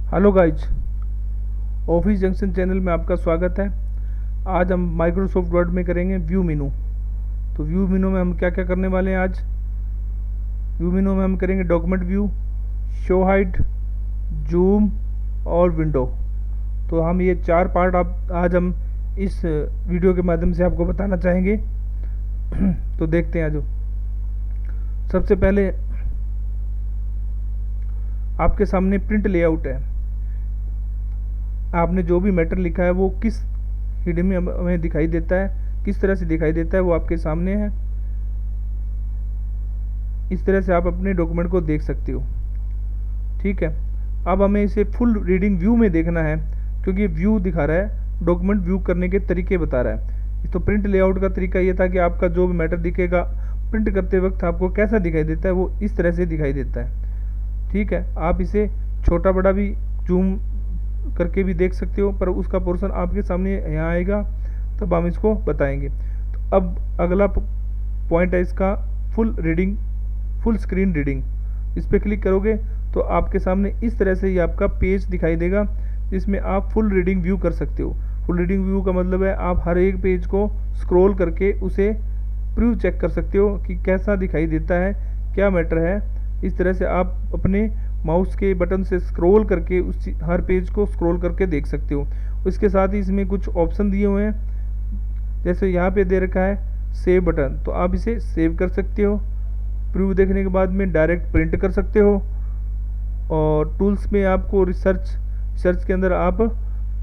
Hello guys, office junction channel में आपका स्वागत है। आज हम माइक्रोसॉफ्ट वर्ड में करेंगे व्यू मेनू। तो व्यू मेनू में हम क्या क्या करने वाले हैं आज। व्यू मेनू में हम करेंगे document view, show hide, zoom और विंडो। तो हम ये चार पार्ट आप आज हम इस वीडियो के माध्यम से आपको बताना चाहेंगे। तो देखते हैं आज। सबसे पहले आपके सामने प्रिंट लेआउट है। आपने जो भी मैटर लिखा है वो किस हिडन में हमें दिखाई देता है, किस तरह से दिखाई देता है, वो आपके सामने है। इस तरह से आप अपने डॉक्यूमेंट को देख सकते हो। ठीक है, अब हमें इसे फुल रीडिंग व्यू में देखना है, क्योंकि व्यू दिखा रहा है, डॉक्यूमेंट व्यू करने के तरीके बता रहा है। तो प्रिंट लेआउट का तरीका ये था कि आपका जो भी मैटर दिखेगा प्रिंट करते वक्त आपको कैसा दिखाई देता है, वो इस तरह से दिखाई देता है। ठीक है, आप इसे छोटा बड़ा भी जूम करके भी देख सकते हो, पर उसका पोर्शन आपके सामने यहाँ आएगा, तब हम इसको बताएंगे। तो अब अगला पॉइंट है इसका full reading, full screen reading. इस पर क्लिक करोगे तो आपके सामने इस तरह से ये आपका पेज दिखाई देगा, जिसमें आप फुल रीडिंग व्यू कर सकते हो। फुल रीडिंग व्यू का मतलब है आप हर एक पेज को स्क्रॉल करके उसे प्रीव्यू चेक कर सकते हो कि कैसा दिखाई देता है, क्या मैटर है। इस तरह से आप अपने माउस के बटन से स्क्रॉल करके उस हर पेज को स्क्रॉल करके देख सकते हो। इसके साथ ही इसमें कुछ ऑप्शन दिए हुए हैं, जैसे यहाँ पे दे रखा है सेव बटन, तो आप इसे सेव कर सकते हो। प्रीव्यू देखने के बाद में डायरेक्ट प्रिंट कर सकते हो। और टूल्स में आपको रिसर्च के अंदर आप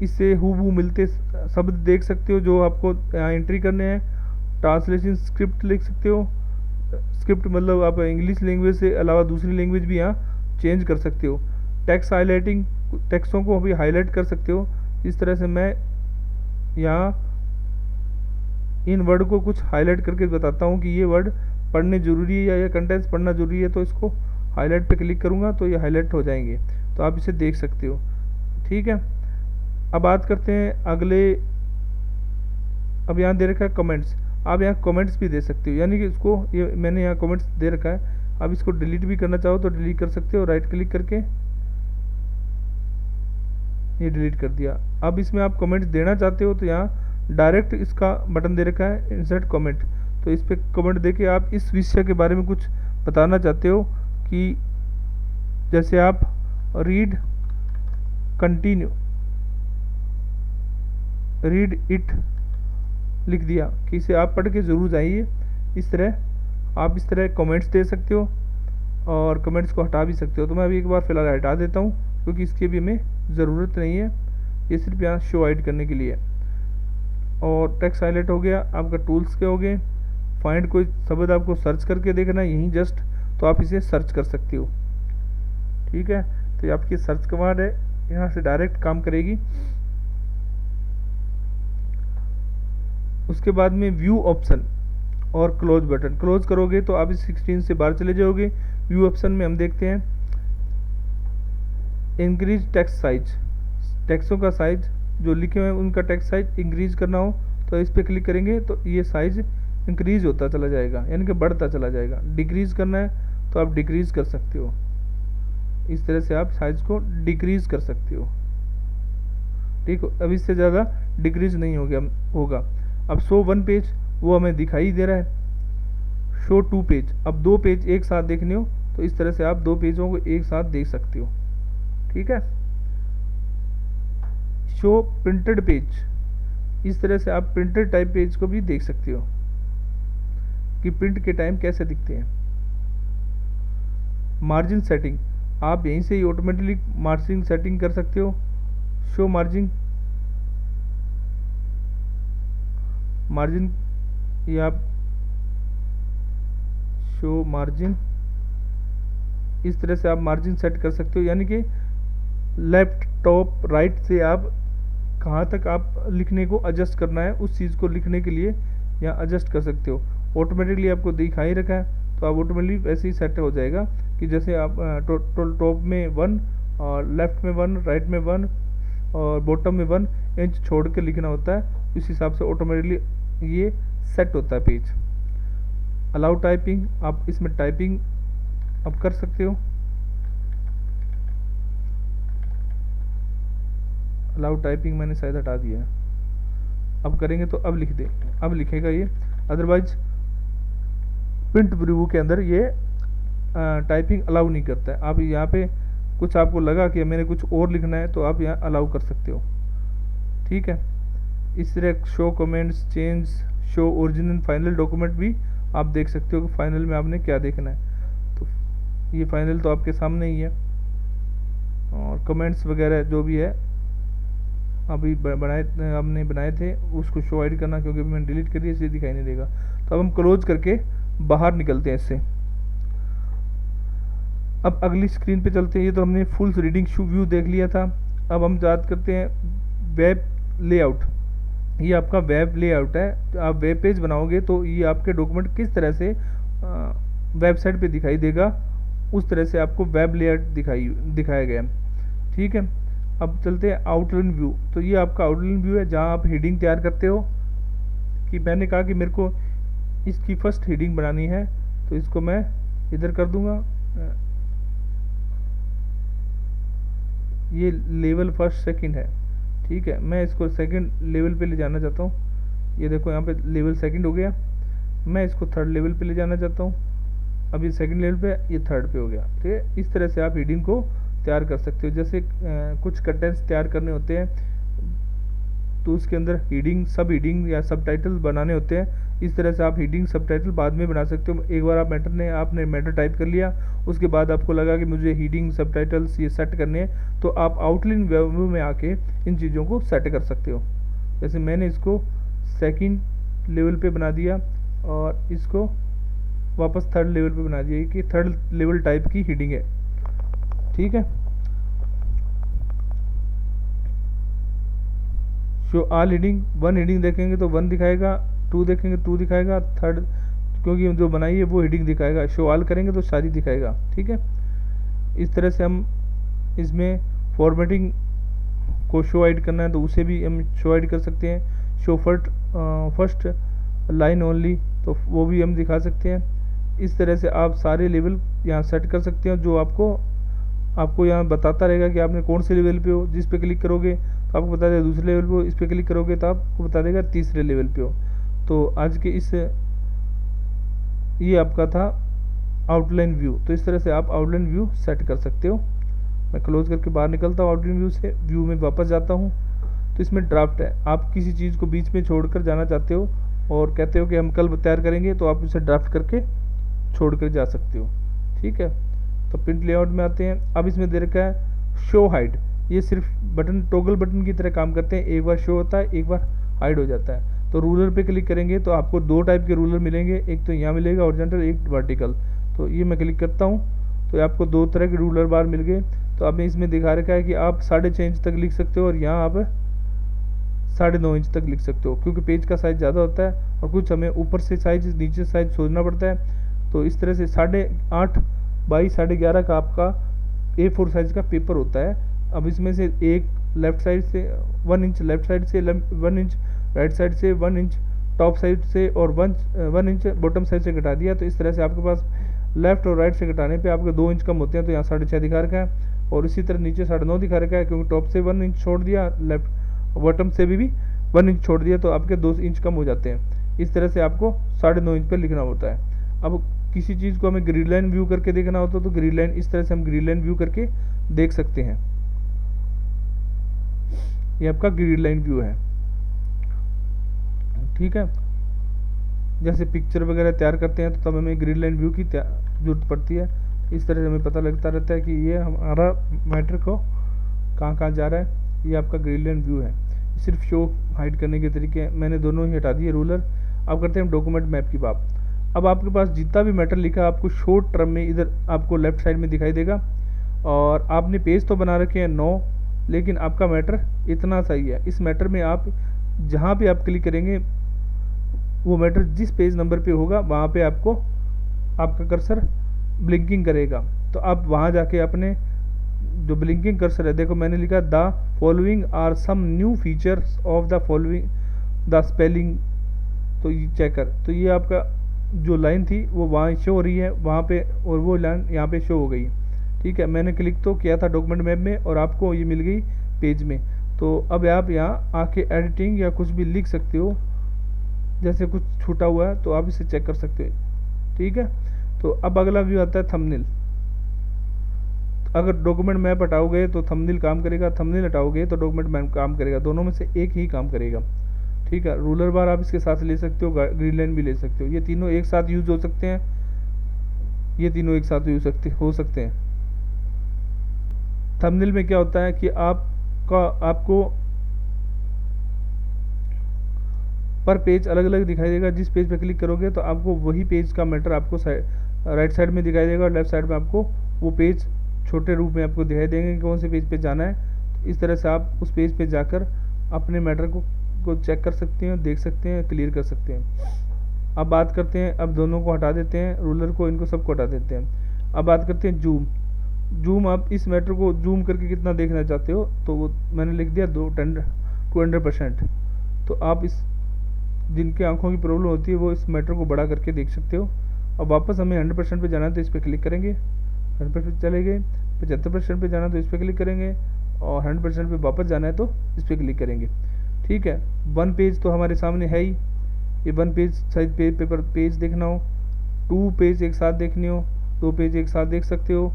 इससे हूबहू मिलते शब्द देख सकते हो जो आपको यहाँ एंट्री करने हैं। ट्रांसलेशन स्क्रिप्ट लिख सकते हो। स्क्रिप्ट मतलब आप इंग्लिश लैंग्वेज से अलावा दूसरी लैंग्वेज भी यहाँ चेंज कर सकते हो। टेक्स्ट हाईलाइटिंग, टेक्स्टों को भी हाईलाइट कर सकते हो। इस तरह से मैं यहाँ इन वर्ड को कुछ हाईलाइट करके बताता हूँ कि ये वर्ड पढ़ने ज़रूरी है या ये कंटेंट्स पढ़ना ज़रूरी है। तो इसको हाईलाइट पे क्लिक करूँगा तो ये हाईलाइट हो जाएंगे, तो आप इसे देख सकते हो। ठीक है, अब बात करते हैं अगले। अब यहाँ दे रखा है कमेंट्स, आप यहाँ कमेंट्स भी दे सकते हो, यानी कि इसको ये मैंने यहाँ कमेंट्स दे रखा है। आप इसको डिलीट भी करना चाहो तो डिलीट कर सकते हो, राइट क्लिक करके ये डिलीट कर दिया। अब इसमें आप कमेंट्स देना चाहते हो तो यहाँ डायरेक्ट इसका बटन दे रखा है इंसर्ट कमेंट। तो इस पर कमेंट देके आप इस विषय के बारे में कुछ बताना चाहते हो, कि जैसे आप रीड कंटिन्यू, रीड इट लिख दिया कि इसे आप पढ़ के ज़रूर जाइए। इस तरह आप इस तरह कमेंट्स दे सकते हो और कमेंट्स को हटा भी सकते हो। तो मैं अभी एक बार फ़िलहाल हटा देता हूँ, क्योंकि इसकी भी हमें ज़रूरत नहीं है, ये सिर्फ यहाँ शो हाइड करने के लिए। और टेक्स्ट हाईलाइट हो गया। आपका टूल्स के हो गए। फाइंड, कोई शब्द आपको सर्च करके देखना है यहीं जस्ट, तो आप इसे सर्च कर सकते हो। ठीक है, तो ये आपकी सर्च कमांड है, यहाँ से डायरेक्ट काम करेगी। उसके बाद में व्यू ऑप्शन और क्लोज बटन, क्लोज करोगे तो आप इस स्क्रीन से बाहर चले जाओगे। व्यू ऑप्शन में हम देखते हैं इंक्रीज टेक्स्ट साइज, टेक्स्टों का साइज जो लिखे हुए हैं उनका टेक्स्ट साइज इंक्रीज करना हो तो इस पर क्लिक करेंगे तो ये साइज इंक्रीज होता चला जाएगा, यानी कि बढ़ता चला जाएगा। डिक्रीज करना है तो आप डिक्रीज कर सकते हो। इस तरह से आप साइज को डिक्रीज कर सकते हो। ठीक हो, अब इससे ज़्यादा डिक्रीज नहीं होगा। अब शो वन पेज वो हमें दिखाई दे रहा है। शो टू पेज, अब दो पेज एक साथ देखने हो तो इस तरह से आप दो पेजों को एक साथ देख सकते हो। ठीक है, शो प्रिंटेड पेज, इस तरह से आप प्रिंटेड टाइप पेज को भी देख सकते हो कि प्रिंट के टाइम कैसे दिखते हैं। मार्जिन सेटिंग, आप यहीं से ही ऑटोमेटिकली मार्जिन सेटिंग कर सकते हो। शो मार्जिन, मार्जिन ये आप शो मार्जिन, इस तरह से आप मार्जिन सेट कर सकते हो, यानी कि लेफ्ट टॉप राइट से आप कहाँ तक आप लिखने को एडजस्ट करना है, उस चीज़ को लिखने के लिए यहाँ एडजस्ट कर सकते हो। ऑटोमेटिकली आपको दिखा ही रखा है तो आप ऑटोमेटिकली वैसे ही सेट हो जाएगा कि जैसे आप टॉप में 1 और लेफ्ट में 1, राइट में 1 और बॉटम में 1 इंच छोड़ के लिखना होता है। इस हिसाब से ऑटोमेटिकली ये सेट होता है पेज। अलाउ टाइपिंग, आप इसमें टाइपिंग आप कर सकते हो। अलाउ टाइपिंग मैंने शायद हटा दिया है, अब करेंगे तो अब लिख दे, अब लिखेगा ये, अदरवाइज प्रिंट प्रीव्यू के अंदर ये टाइपिंग अलाउ नहीं करता है। आप यहाँ पे कुछ आपको लगा कि मैंने कुछ और लिखना है तो आप यहाँ अलाउ कर सकते हो, ठीक है। इस तरह show comments, change, show original final document भी आप देख सकते हो कि फाइनल में आपने क्या देखना है। तो ये फाइनल तो आपके सामने ही है, और कमेंट्स वगैरह जो भी है अभी हमने बनाए थे उसको शो हाइड करना, क्योंकि मैंने डिलीट कर दिया इसलिए दिखाई नहीं देगा। तो अब हम क्लोज करके बाहर निकलते हैं इससे। अब अगली स्क्रीन पे चलते हैं। ये तो हमने फुल रीडिंग व्यू देख लिया था। अब हम बात करते हैं वेब लेआउट। ये आपका वेब लेआउट है। आप वेब पेज बनाओगे तो ये आपके डॉक्यूमेंट किस तरह से वेबसाइट पे दिखाई देगा, उस तरह से आपको वेब लेआउट दिखाया गया है, ठीक है। अब चलते हैं आउटलाइन व्यू। तो ये आपका आउटलाइन व्यू है जहाँ आप हेडिंग तैयार करते हो। कि मैंने कहा कि मेरे को इसकी फर्स्ट हेडिंग बनानी है, तो इसको मैं इधर कर दूंगा। ये लेवल फर्स्ट सेकंड है, ठीक है। मैं इसको सेकंड लेवल पे ले जाना चाहता हूँ। ये देखो यहाँ पे लेवल सेकंड हो गया। मैं इसको थर्ड लेवल पे ले जाना चाहता हूँ। अब ये सेकंड लेवल पे, ये थर्ड पे हो गया, ठीक है। इस तरह से आप हेडिंग को तैयार कर सकते हो। जैसे कुछ कंटेंट्स तैयार करने होते हैं तो उसके अंदर हेडिंग, सब हेडिंग या सब टाइटल बनाने होते हैं। इस तरह से आप हेडिंग सब टाइटल बाद में बना सकते हो। एक बार आपने मैटर टाइप कर लिया, उसके बाद आपको लगा कि मुझे हेडिंग सब टाइटल्स ये सेट करने हैं, तो आप आउटलाइन व्यू में आके इन चीज़ों को सेट कर सकते हो। जैसे मैंने इसको सेकंड लेवल पे बना दिया और इसको वापस थर्ड लेवल पे बना दिया कि थर्ड लेवल टाइप की हेडिंग है, ठीक है। Show all heading, one heading देखेंगे तो वन दिखाएगा, टू देखेंगे टू दिखाएगा, थर्ड क्योंकि जो बनाई है वो हेडिंग दिखाएगा। शो ऑल करेंगे तो सारी दिखाएगा, ठीक है। इस तरह से हम इसमें फॉर्मेटिंग को शो हाइड करना है तो उसे भी हम शो हाइड कर सकते हैं। शो फर्स्ट लाइन ओनली, तो वो भी हम दिखा सकते हैं। इस तरह से आप सारे लेवल यहाँ सेट कर सकते हैं, जो आपको यहाँ बताता रहेगा कि आपने कौन से लेवल पे हो। जिस पे क्लिक करोगे तो आपको बता देगा दूसरे लेवल पे हो, इस पे क्लिक करोगे तो आपको बता देगा तीसरे लेवल पे हो। तो आज के ये आपका था आउटलाइन व्यू। तो इस तरह से आप आउटलाइन व्यू सेट कर सकते हो। मैं क्लोज करके बाहर निकलता हूँ आउटलाइन व्यू से, व्यू में वापस जाता हूँ। तो इसमें ड्राफ्ट है। आप किसी चीज़ को बीच में छोड़कर जाना चाहते हो और कहते हो कि हम कल तैयार करेंगे, तो आप उसे ड्राफ्ट करके छोड़ कर जा सकते हो, ठीक है। तो प्रिंट लेआउट में आते हैं। अब इसमें दे रखा है शो हाइड। ये सिर्फ बटन, टॉगल बटन की तरह काम करते हैं। एक बार शो होता है, एक बार हाइड हो जाता है। तो रूलर पे क्लिक करेंगे तो आपको दो टाइप के रूलर मिलेंगे, एक तो यहाँ मिलेगा हॉरिजॉन्टल, एक वर्टिकल। तो ये मैं क्लिक करता हूँ तो आपको दो तरह के रूलर बार मिल गए। तो आपने इसमें दिखा रखा है कि आप 6.5 इंच तक लिख सकते हो और यहाँ आप 9.5 इंच तक लिख सकते हो, क्योंकि पेज का साइज़ ज़्यादा होता है और कुछ हमें ऊपर से साइज नीचे साइज सोचना पड़ता है। तो इस तरह से 8.5 बाई 11.5 का आपका A4 साइज का पेपर होता है। अब इसमें से एक लेफ्ट साइड से 1 इंच, लेफ्ट साइड से 1 इंच, राइट साइड से 1 इंच, टॉप साइड से और 1 इंच बॉटम साइड से घटा दिया। तो इस तरह से आपके पास लेफ्ट और राइट से घटाने पे आपके 2 इंच कम होते हैं। तो यहाँ 6.5 दिखा रखा है और इसी तरह नीचे 9.5 दिखा रखा है, क्योंकि टॉप से 1 इंच छोड़ दिया, लेफ्ट बॉटम से भी 1 इंच छोड़ दिया, तो आपके 2 इंच कम हो जाते हैं। इस तरह से आपको 9.5 इंच पर लिखना होता है। अब किसी चीज़ को हमें ग्रिड लाइन व्यू करके देखना होता है तो ग्रिड लाइन, इस तरह से हम ग्रिड लाइन व्यू करके देख सकते हैं। ये आपका ग्रिड लाइन व्यू है, ठीक है। जैसे पिक्चर वगैरह तैयार करते हैं तो तब हमें ग्रिड लाइन व्यू की जरूरत पड़ती है। इस तरह से हमें पता लगता रहता है कि ये हमारा मैटर को कहाँ कहाँ जा रहा है। ये आपका ग्रिड लाइन व्यू है। सिर्फ शो हाइड करने के तरीके मैंने दोनों ही हटा दिए रूलर। अब करते हैं डॉक्यूमेंट मैप की बात। अब आपके पास जितना भी मैटर लिखा है आपको शॉर्ट टर्म में इधर आपको लेफ्ट साइड में दिखाई देगा। और आपने पेज तो बना रखे हैं 9, लेकिन आपका मैटर इतना सही है। इस मैटर में आप जहाँ पे आप क्लिक करेंगे वो मैटर जिस पेज नंबर पे होगा वहाँ पे आपको आपका कर्सर ब्लिंकिंग करेगा। तो आप वहाँ जाके अपने जो ब्लिंकिंग कर्सर है, देखो मैंने लिखा the following are some new features of the following the spelling, तो ये चेकर। तो ये आपका जो लाइन थी वो वहाँ शो हो रही है वहाँ पे, और वो लाइन यहाँ पे शो हो गई, ठीक है। मैंने क्लिक तो किया था डॉक्यूमेंट मैप में और आपको ये मिल गई पेज में। तो अब आप यहाँ आके एडिटिंग या कुछ भी लिख सकते हो, जैसे कुछ छूटा हुआ है तो आप इसे चेक कर सकते हो। ठीक है, तो अब अगला व्यू आता है थंबनेल। अगर डॉक्यूमेंट मैप हटाओगे तो थंबनेल काम करेगा, थंबनेल हटाओगे तो डॉक्यूमेंट मैप काम करेगा, दोनों में से एक ही काम करेगा। ठीक है, रूलर बार आप इसके साथ ले सकते हो, ग्रीन लाइन भी ले सकते हो, ये तीनों एक साथ यूज हो सकते हैं, ये तीनों एक साथ यूज हो सकते हैं। थंबनेल में क्या होता है कि आपको पर पेज अलग अलग दिखाई देगा। जिस पेज पे क्लिक करोगे तो आपको वही पेज का मैटर आपको राइट साइड में दिखाई देगा और लेफ्ट साइड में आपको वो पेज छोटे रूप में आपको दिखाई देंगे कि कौन से पेज पे जाना है। तो इस तरह से आप उस पेज पे जाकर अपने मैटर को चेक कर सकते हैं, देख सकते हैं, क्लियर कर सकते हैं। अब बात करते हैं, अब दोनों को हटा देते हैं, रूलर को, इनको सबको हटा देते हैं। अब बात करते हैं जूम। आप इस मैटर को जूम करके कितना देखना चाहते हो, तो वो मैंने लिख दिया 200%। तो आप इस जिनके आंखों की प्रॉब्लम होती है वो इस मैटर को बड़ा करके देख सकते हो। अब वापस हमें 100% पे जाना है तो इस पर क्लिक करेंगे, 100% चले गए। 75% पे जाना है तो इस पर क्लिक करेंगे और 100% पे वापस जाना है तो इस पर क्लिक करेंगे। ठीक है, 1 पेज तो हमारे सामने है ही, ये 1 पेज साइज पेपर पेज देखना हो, 2 पेज एक साथ देखनी हो, 2 पेज एक साथ देख सकते हो।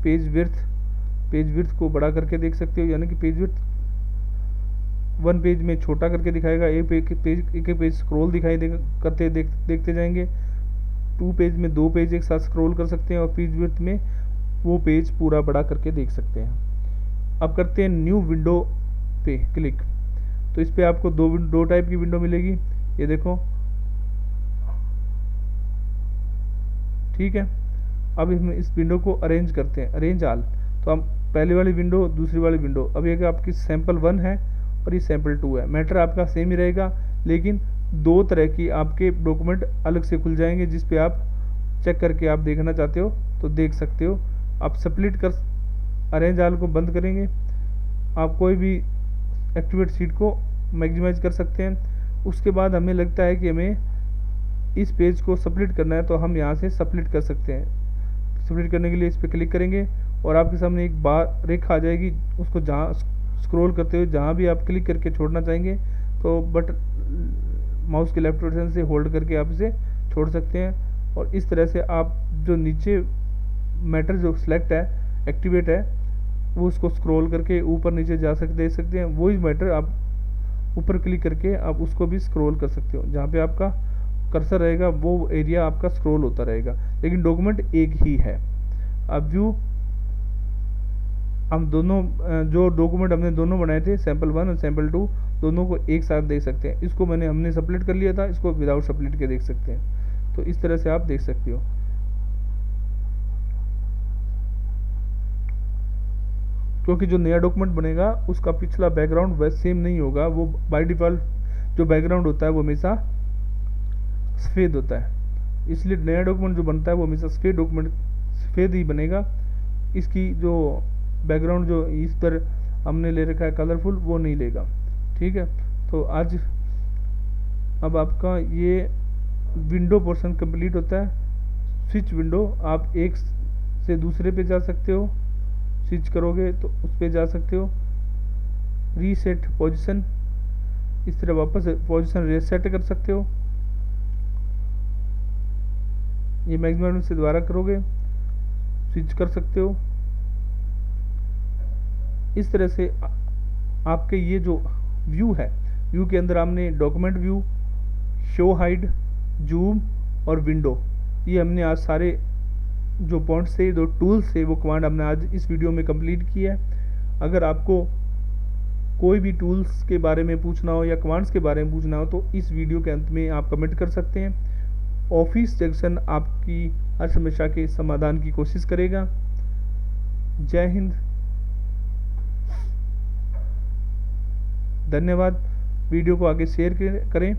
पेज विड्थ को बड़ा करके देख सकते हो, यानी कि पेज विड्थ 1 पेज में छोटा करके दिखाएगा, एक पेज स्क्रॉल दिखाई करते देखते जाएंगे। 2 पेज में 2 पेज एक साथ स्क्रॉल कर सकते हैं और पेज विड्थ में वो पेज पूरा बड़ा करके देख सकते हैं। अब करते हैं न्यू विंडो पे क्लिक। तो इस पे आपको दो टाइप की विंडो मिलेगी, ये देखो। ठीक है, अब इसमें इस विंडो को अरेंज करते हैं, अरेंज आल। तो हम पहले वाली विंडो, दूसरी वाली विंडो, अब ये आपकी सैम्पल 1 है और ये सैम्पल 2 है। मैटर आपका सेम ही रहेगा, लेकिन 2 तरह की आपके डॉक्यूमेंट अलग से खुल जाएंगे, जिस पे आप चेक करके आप देखना चाहते हो तो देख सकते हो। आप स्प्लिट कर अरेंज आल को बंद करेंगे, आप कोई भी एक्टिवेट शीट को मैक्सिमाइज कर सकते हैं। उसके बाद हमें लगता है कि हमें इस पेज को स्प्लिट करना है तो हम यहाँ से स्प्लिट कर सकते हैं। स्प्लिट करने के लिए इस पर क्लिक करेंगे और आपके सामने एक बार रेखा आ जाएगी, उसको जहाँ स्क्रॉल करते हुए जहाँ भी आप क्लिक करके छोड़ना चाहेंगे तो माउस के लेफ्ट बटन से होल्ड करके आप इसे छोड़ सकते हैं। और इस तरह से आप जो नीचे मैटर जो सिलेक्ट है, एक्टिवेट है, वो उसको स्क्रॉल करके ऊपर नीचे दे सकते हैं। वही मैटर आप ऊपर क्लिक करके आप उसको भी स्क्रॉल कर सकते हो, जहाँ पे आपका कर्सर रहेगा वो एरिया आपका स्क्रॉल होता रहेगा, लेकिन डॉक्यूमेंट एक ही है। अब व्यू, हम दोनों जो डॉक्यूमेंट हमने दोनों बनाए थे, सैम्पल 1 और सैम्पल 2, दोनों को एक साथ देख सकते हैं। इसको हमने स्प्लिट कर लिया था, इसको विदाउट स्प्लिट के देख सकते हैं। तो इस तरह से आप देख सकते हो। क्योंकि जो नया डॉक्यूमेंट बनेगा उसका पिछला बैकग्राउंड वैसे सेम नहीं होगा, वो बाय डिफ़ॉल्ट जो बैकग्राउंड होता है वो हमेशा सफ़ेद होता है। इसलिए नया डॉक्यूमेंट जो बनता है वो हमेशा सफ़ेद ही बनेगा। इसकी जो बैकग्राउंड जो इस पर हमने ले रखा है कलरफुल, वो नहीं लेगा। ठीक है, तो आज अब आपका ये विंडो पोर्शन कंप्लीट होता है। स्विच विंडो, आप एक से दूसरे पे जा सकते हो, स्विच करोगे तो उस पे जा सकते हो। रीसेट पोजीशन, इस तरह वापस पोजीशन रीसेट कर सकते हो। ये मैक्सिमम से दोबारा करोगे, स्विच कर सकते हो। इस तरह से आपके ये जो व्यू है, व्यू के अंदर हमने document view, show hide, zoom और विंडो, ये हमने आज सारे जो पॉइंट्स थे, जो टूल्स थे, वो कमांड हमने आज इस वीडियो में कंप्लीट किया है। अगर आपको कोई भी टूल्स के बारे में पूछना हो या कमांड्स के बारे में पूछना हो तो इस वीडियो के अंत में आप कमेंट कर सकते हैं। ऑफिस जंक्शन आपकी हर समस्या के समाधान की कोशिश करेगा। जय हिंद, धन्यवाद। वीडियो को आगे शेयर करें।